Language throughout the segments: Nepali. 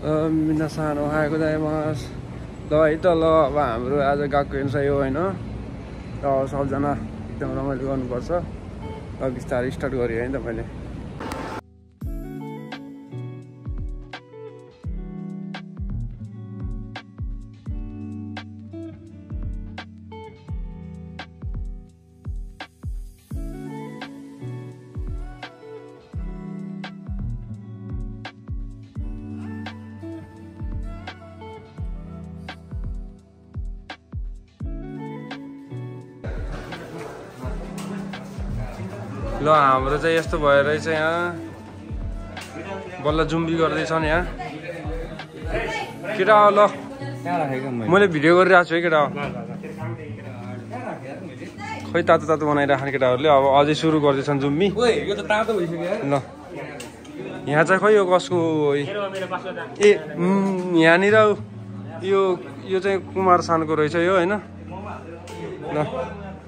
मिनासान ओहाएको जाइमास ल है त ल अब हाम्रो आज गएको हेर्छ यो होइन र सबजना एकदम रमाइलो गर्नुपर्छ अब बिस्तारै स्टार्ट गरेँ है त मैले ल हाम्रो चाहिँ यस्तो भएर चाहिँ यहाँ बल्ल जुम्बी गर्दैछन् यहाँ केटा ल मैले भिडियो गरिरहेको छु है केटा खै तातो तातो बनाइराख्ने केटाहरूले अब अझै सुरु गर्दैछन् जुम्बी ल यहाँ चाहिँ खै यो कसको ए यहाँनिर यो चाहिँ कुमार सानको रहेछ यो होइन ल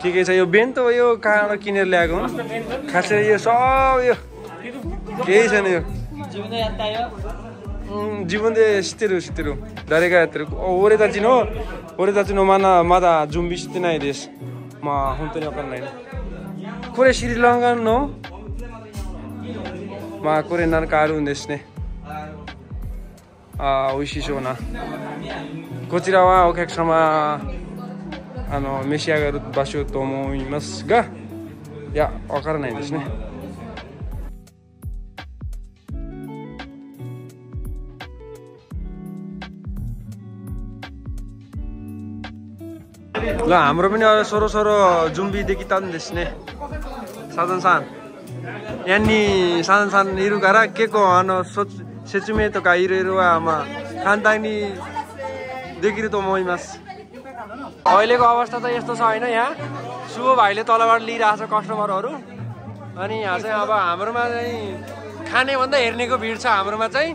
ठिकै छ यो बेन त यो कहाँबाट किनेर ल्याएको हो खासै यो सब यो केही छैन यो जीवन सितेरू डरेका यात्रु ओरे त चिनो मादा जुम्बी सितना देश म हुँदैन नहीं कोरे श्रीलंका नो मा कोरे नान कारू देशने उइशिसोना कोचिरावा ओकेक्समाメシ上がる場所と思いますが、いや、わからないですね。ल हाम्रो पनि अब सोरो जुम्बी देखिताですね。サザンさん。ヤンニサザンさんいるから結構説明とかいろいろはまあ簡単にできると思います。अहिलेको अवस्था त यस्तो छ होइन यहाँ शुभ भाइले तलबाट लिइरहेको छ कस्टमरहरू अनि यहाँ चाहिँ अब हाम्रोमा चाहिँ खाने भन्दा हेर्नेको भिड छ हाम्रोमा चाहिँ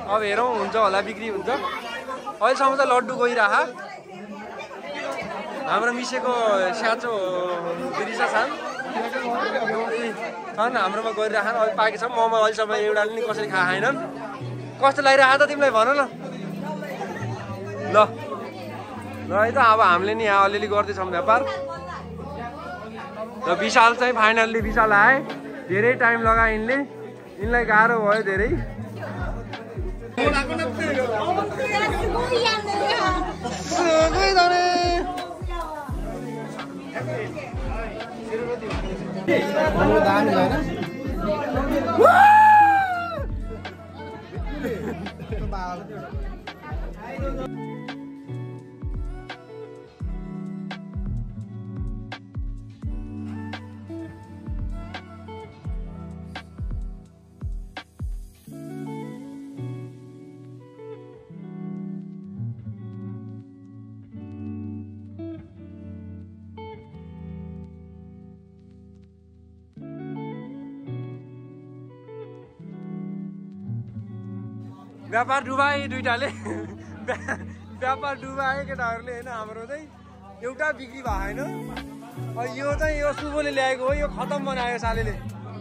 अब हेरौँ हुन्छ होला बिक्री हुन्छ अहिलेसम्म त लड्डु गइरह हाम्रो मिसेको स्याचो बिरिसा छन् हाम्रोमा गरिराखन् अहिले पाकेको छ मोमो अहिलेसम्म एउटा पनि कसरी खाएनन् कस्तो लागिरहेको त तिमीलाई भन ल र है त अब हामीले नि यहाँ अलिअलि गर्दैछौँ व्यापार र विशाल चाहिँ फाइनल्ली विशाल आए धेरै टाइम लगाए यिनलाई गाह्रो भयो धेरै व्यापार डुबाए दुईटाले व्यापार डुबाए केटाहरूले होइन हाम्रो चाहिँ एउटा बिक्री भएको छैन यो चाहिँ यो शुभले ल्याएको हो यो खतम बनायो सालेले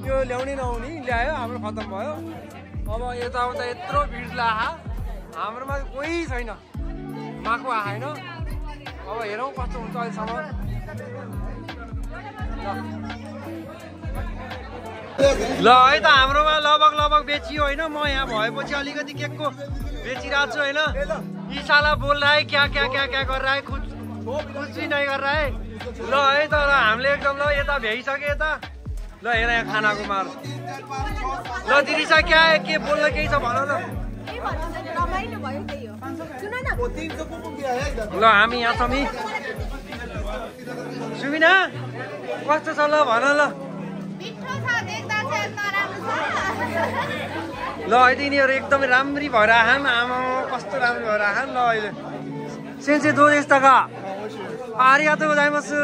यो ल्याउने नहुने ल्यायो हाम्रो खतम भयो अब यताउता यत्रो भिड ला हाम्रोमा कोही छैन माको आएन अब हेरौँ कस्तो हुन्छ अहिलेसम्म ल है त हाम्रोमा लगभग बेचियो होइन म यहाँ भएपछि अलिकति केकको बेचिरहेको छु होइन यी साला बोल रहा है क्या कर रहा है कुछ भी नहीं कर रहा है ल है त हामीले एकदम ल यता भ्याइसके यता ल हेर यहाँ खानाको मार ल दिदीसा क्या के बोल्न केही छ भन ल ल हामी यहाँ छौँ नि सुमिना कस्तो छ ल भन ल ल अहिले यिनीहरू एकदमै राम्री भएर आहान आमा कस्तो राम्रो भएर आहान ल अहिले सेन्से दो देश तक आरियातो गोजाइमासु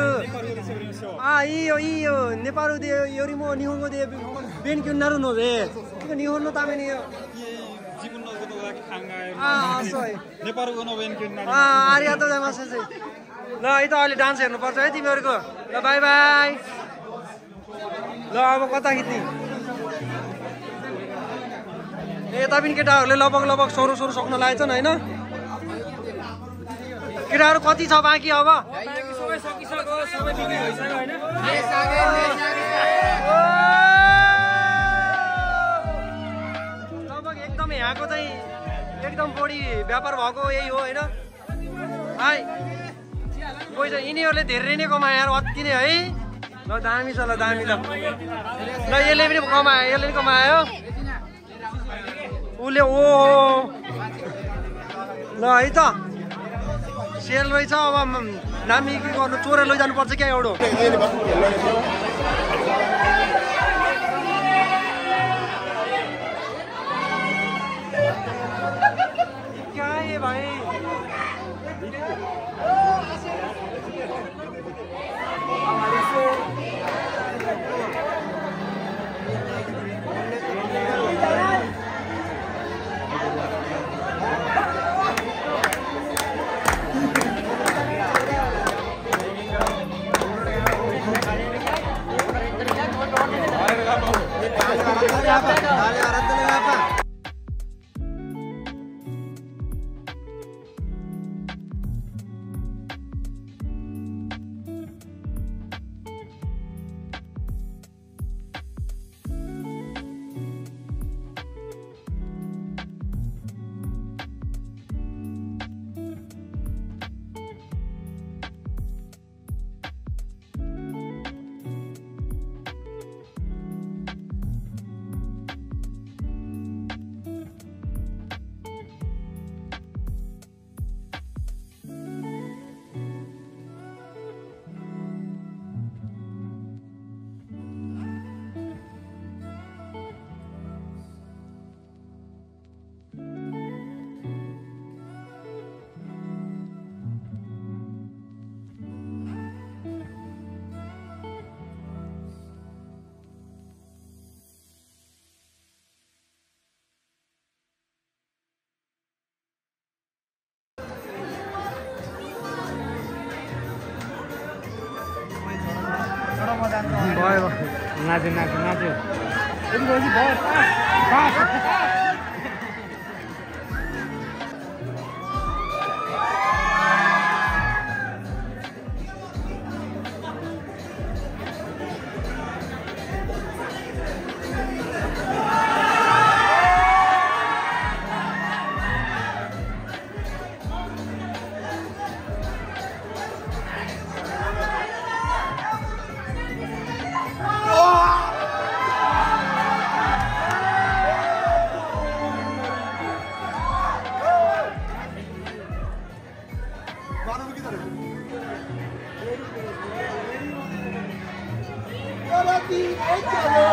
iyo नेपालでよりも日本語で勉強になるので日本のために自分のことだけ考えるそうネパル語の勉強になりますありがとうございます先生ल है त अहिले डान्स हेर्नुपर्छ है तिमीहरूको ल बाई बाई ल अब कता खिच्ने यता पनि केटाहरूले लगभग लगभग सरो सक्न लागेछन् होइन केटाहरू कति छ बाँकी अब लगभग एकदमै यहाँको चाहिँ एकदम बढी व्यापार भएको यही हो होइन है कोही चाहिँ यिनीहरूले धेरै नै कमाए यार अति नै है ल दामी छ ल दामी ल यसले पनि कमायो यसले पनि कमायो उसले ओ ल है त सेल रहेछ अब नामी के गर्नु चोरेर लैजानुपर्छ क्या एउटा क्या है भाइ नाच्यो नाच्यो नाच्यो Olha aqui,